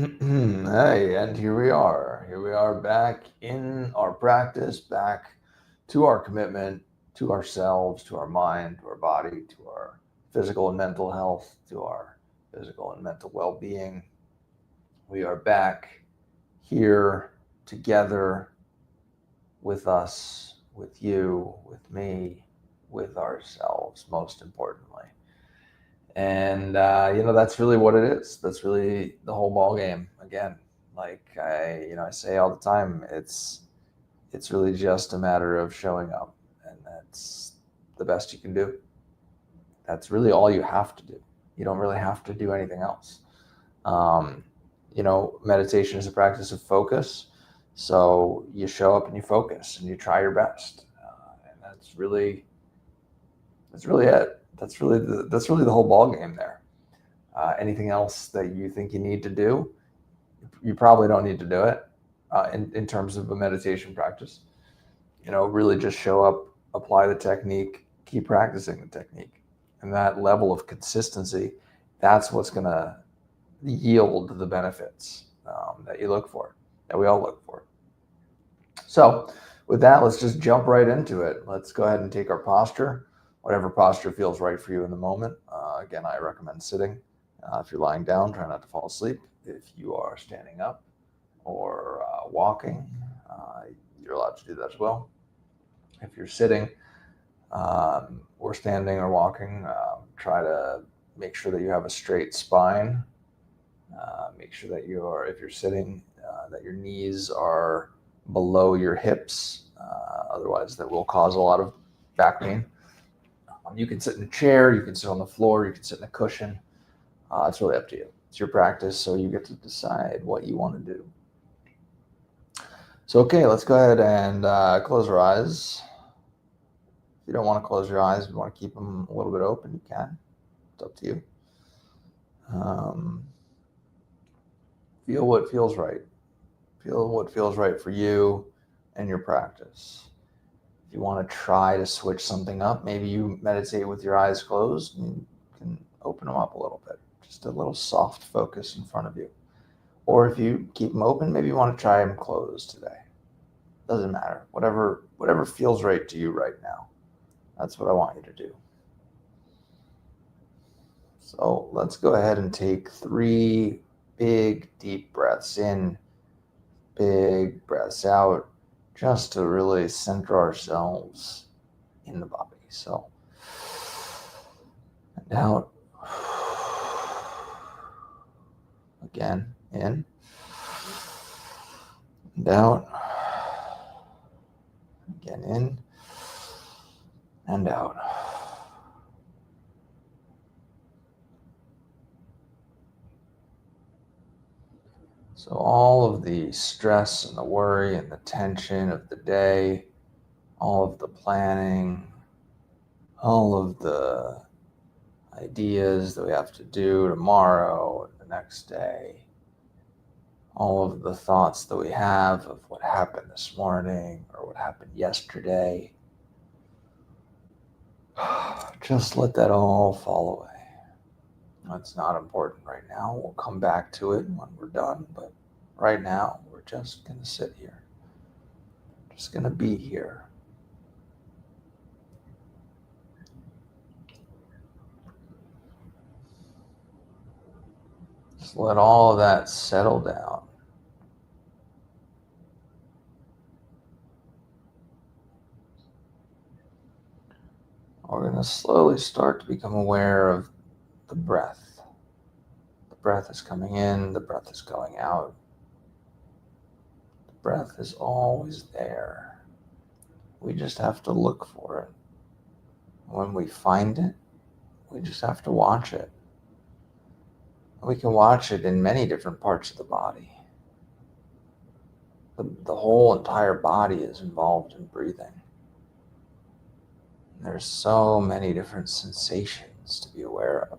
Hey, and here we are. Here we are back in our practice, back to our commitment to ourselves, to our mind, to our body, to our physical and mental health, to our physical and mental well being. We are back here together with us, with you, with me, with ourselves, most importantly. And that's really what it is. That's really the whole ball game. Again, like I say all the time, it's really just a matter of showing up, and that's the best you can do. That's really all you have to do. You don't really have to do anything else. Um, meditation is a practice of focus. So you show up and you focus and you try your best, and that's really it. That's really the whole ball game there. Anything else that you think you need to do, you probably don't need to do it in terms of a meditation practice. Really just show up, apply the technique, keep practicing the technique. And that level of consistency, that's what's going to yield the benefits that you look for, that we all look for. So, with that, let's just jump right into it. Let's go ahead and take our posture, whatever posture feels right for you in the moment. Again, I recommend sitting. If you're lying down, try not to fall asleep. If you are standing up or walking, you're allowed to do that as well. If you're sitting or standing or walking, try to make sure that you have a straight spine. Make sure that if you're sitting, that your knees are below your hips. Otherwise, that will cause a lot of back pain. You can sit in a chair, you can sit on the floor, you can sit in a cushion. It's really up to you. It's your practice, so you get to decide what you want to do. So, okay, let's go ahead and close our eyes. If you don't want to close your eyes, if you want to keep them a little bit open, you can. It's up to you. Feel what feels right. Feel what feels right for you and your practice. If you want to try to switch something up, maybe you meditate with your eyes closed and you can open them up a little bit. Just a little soft focus in front of you. Or if you keep them open, maybe you want to try them closed today. Doesn't matter. Whatever feels right to you right now. That's what I want you to do. So let's go ahead and take 3 big, deep breaths in, big breaths out, just to really center ourselves in the body. So, and out. Again, in and out. Again, in and out. So all of the stress and the worry and the tension of the day, all of the planning, all of the ideas that we have to do tomorrow and the next day, all of the thoughts that we have of what happened this morning or what happened yesterday, just let that all fall away. It's not important right now. We'll come back to it when we're done, but right now we're just going to sit here. Just going to be here. Just let all of that settle down. We're going to slowly start to become aware of the breath. The breath is coming in, the breath is going out. The breath is always there. We just have to look for it. When we find it, we just have to watch it. We can watch it in many different parts of the body. The whole entire body is involved in breathing. There's so many different sensations to be aware of.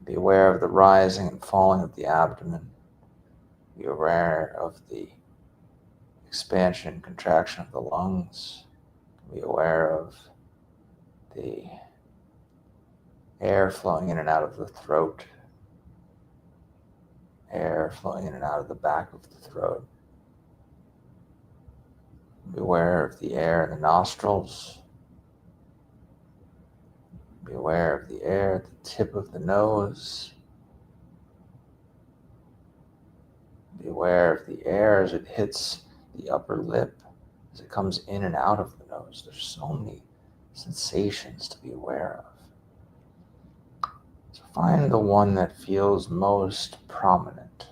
Be aware of the rising and falling of the abdomen. Be aware of the expansion and contraction of the lungs. Be aware of the air flowing in and out of the throat. Air flowing in and out of the back of the throat. Be aware of the air in the nostrils. Be aware of the air at the tip of the nose. Be aware of the air as it hits the upper lip, as it comes in and out of the nose. There's so many sensations to be aware of. So find the one that feels most prominent.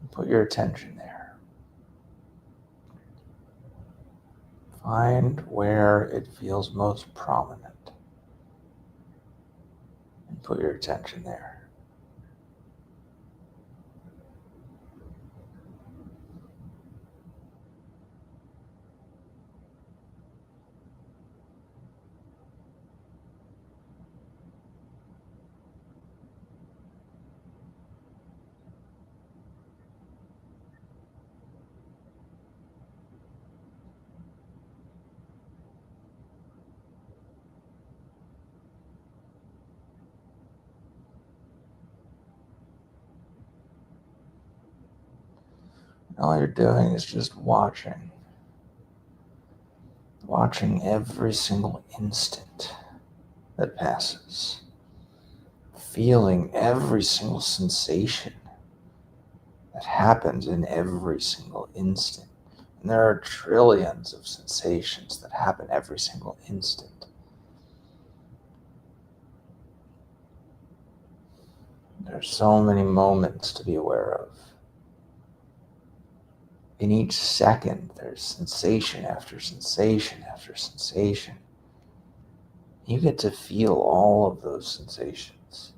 And put your attention there. Find where it feels most prominent. And put your attention there. All you're doing is just watching every single instant that passes, feeling every single sensation that happens in every single instant. And there are trillions of sensations that happen every single instant. There's so many moments to be aware of. In each second, there's sensation after sensation after sensation. You get to feel all of those sensations.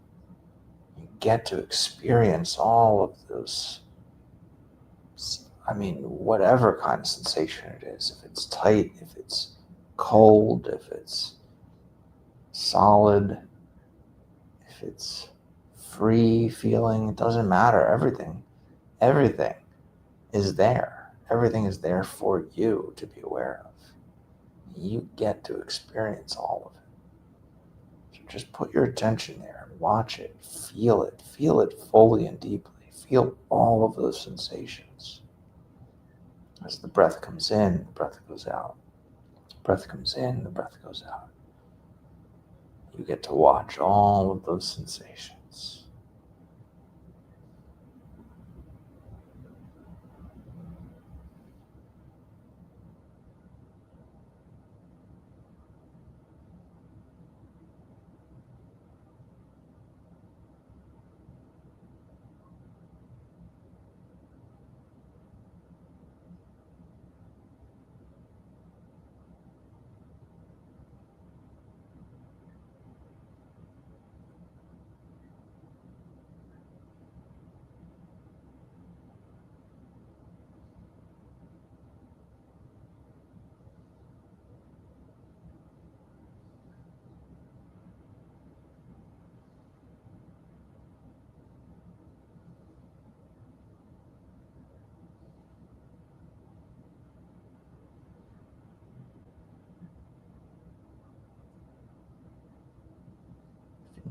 You get to experience all of those, whatever kind of sensation it is. If it's tight, if it's cold, if it's solid, if it's free feeling, it doesn't matter. Everything is there. Everything is there for you to be aware of. You get to experience all of it. So just put your attention there and watch it, feel it fully and deeply. Feel all of those sensations. As the breath comes in, the breath goes out. Breath comes in, the breath goes out. You get to watch all of those sensations.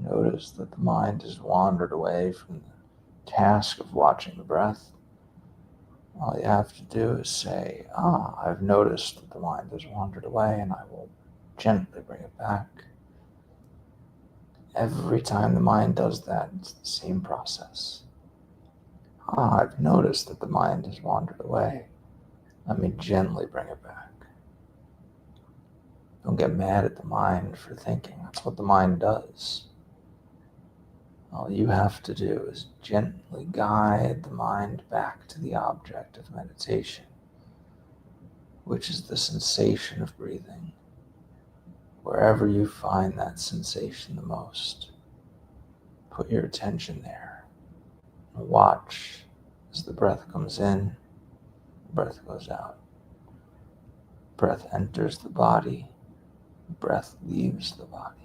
Notice that the mind has wandered away from the task of watching the breath. All you have to do is say, I've noticed that the mind has wandered away, and I will gently bring it back. Every time the mind does that, it's the same process. I've noticed that the mind has wandered away. Let me gently bring it back. Don't get mad at the mind for thinking. That's what the mind does. All you have to do is gently guide the mind back to the object of meditation, which is the sensation of breathing. Wherever you find that sensation the most, put your attention there and watch as the breath comes in, the breath goes out. Breath enters the body, breath leaves the body.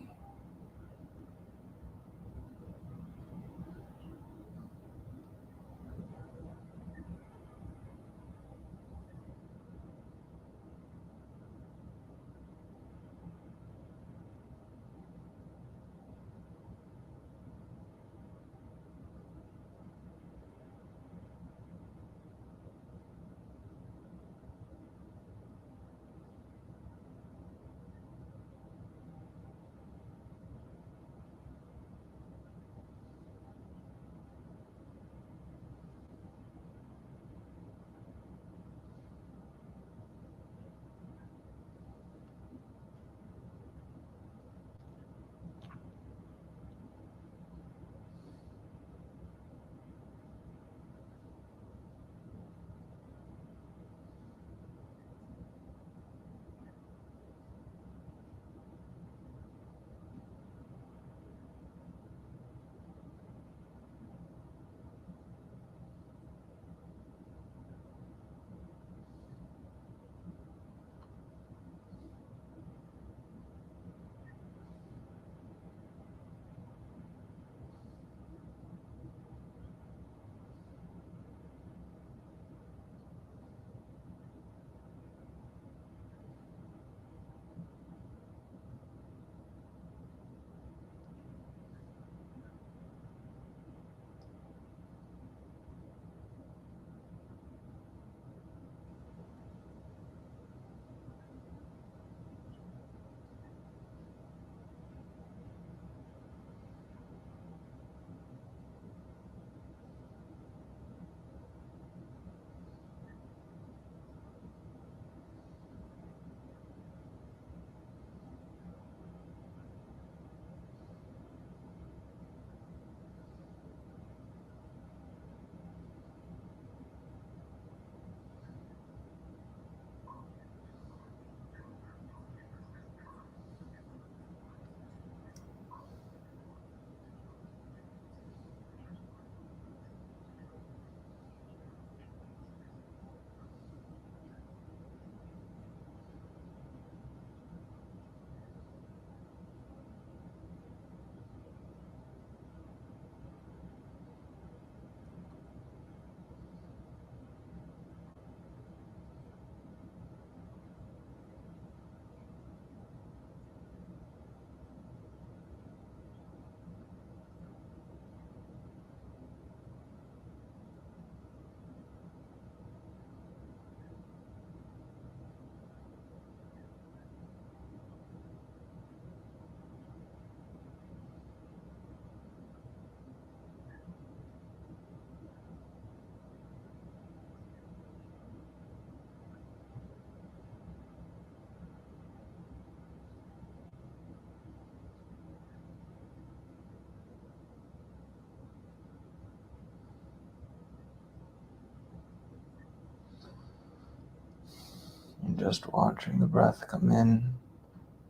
You're just watching the breath come in.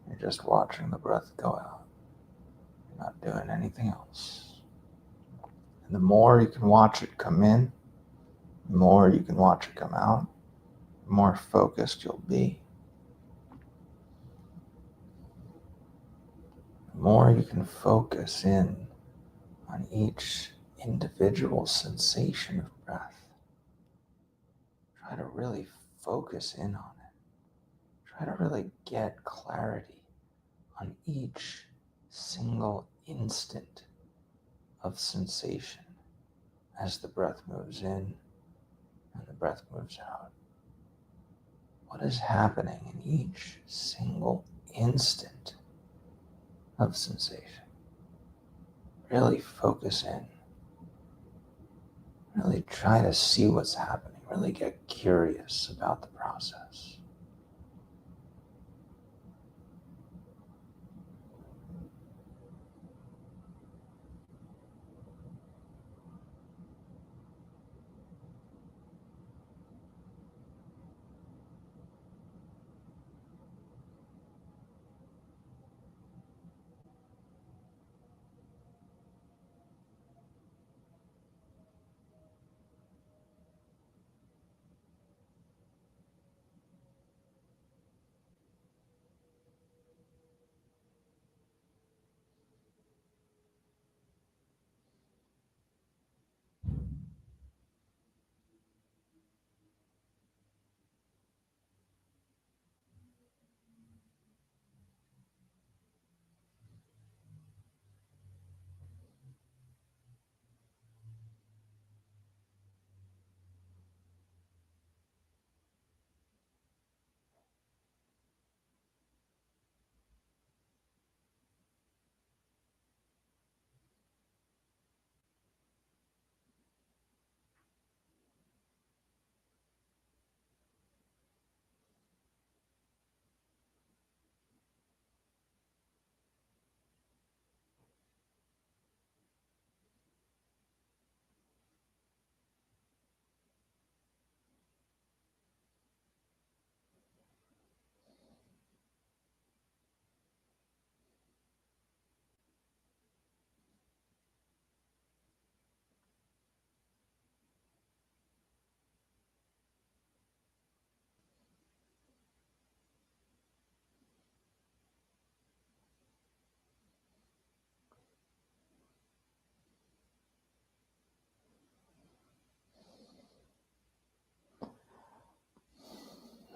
You're just watching the breath go out. You're not doing anything else. And the more you can watch it come in, the more you can watch it come out, the more focused you'll be. The more you can focus in on each individual sensation of breath. Try to really focus in on it. Try to really get clarity on each single instant of sensation as the breath moves in and the breath moves out. What is happening in each single instant of sensation? Really focus in. Really try to see what's happening. Really get curious about the process.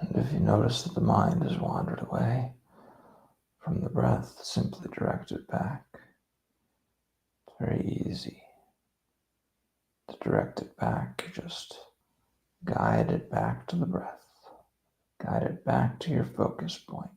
And if you notice that the mind has wandered away from the breath, simply direct it back. It's very easy to direct it back. Just guide it back to the breath. Guide it back to your focus point.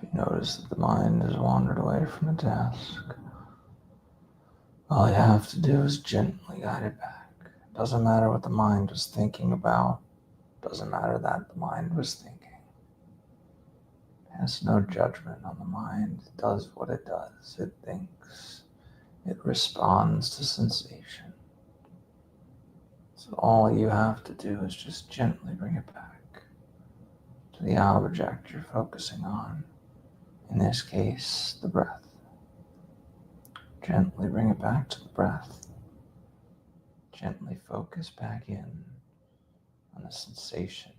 If you notice that the mind has wandered away from the task, All you have to do is gently guide it back. Doesn't matter what the mind was thinking about. Doesn't matter that the mind was thinking. There's no judgment on the mind. It does what it does. It thinks. It responds to sensation. So all you have to do is just gently bring it back to the object you're focusing on. In this case, the breath. Gently bring it back to the breath. Gently focus back in on the sensation.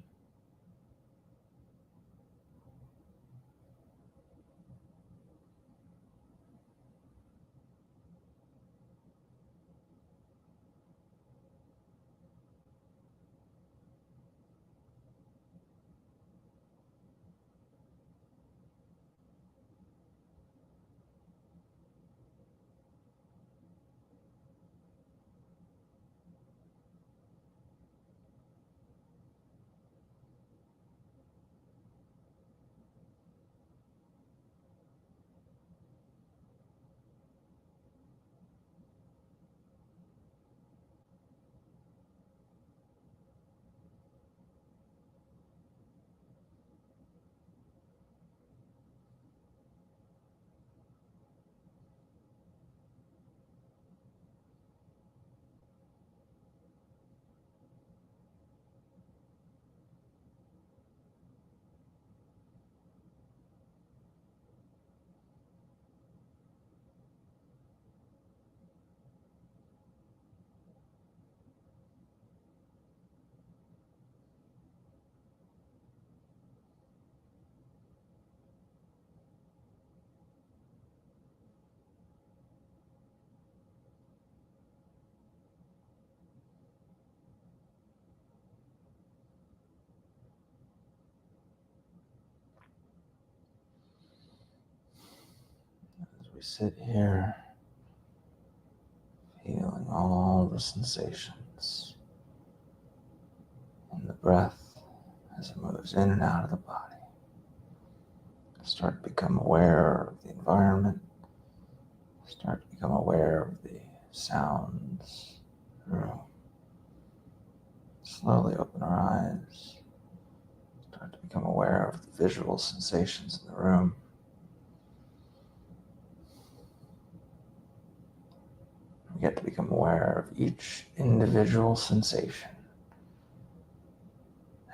As we sit here, feeling all the sensations in the breath as it moves in and out of the body. Start to become aware of the environment. Start to become aware of the sounds in the room. Slowly open our eyes. Start to become aware of the visual sensations in the room. We get to become aware of each individual sensation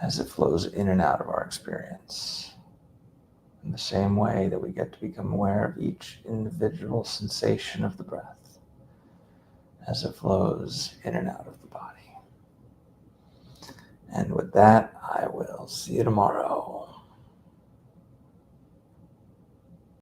as it flows in and out of our experience. In the same way that we get to become aware of each individual sensation of the breath as it flows in and out of the body. And with that, I will see you tomorrow.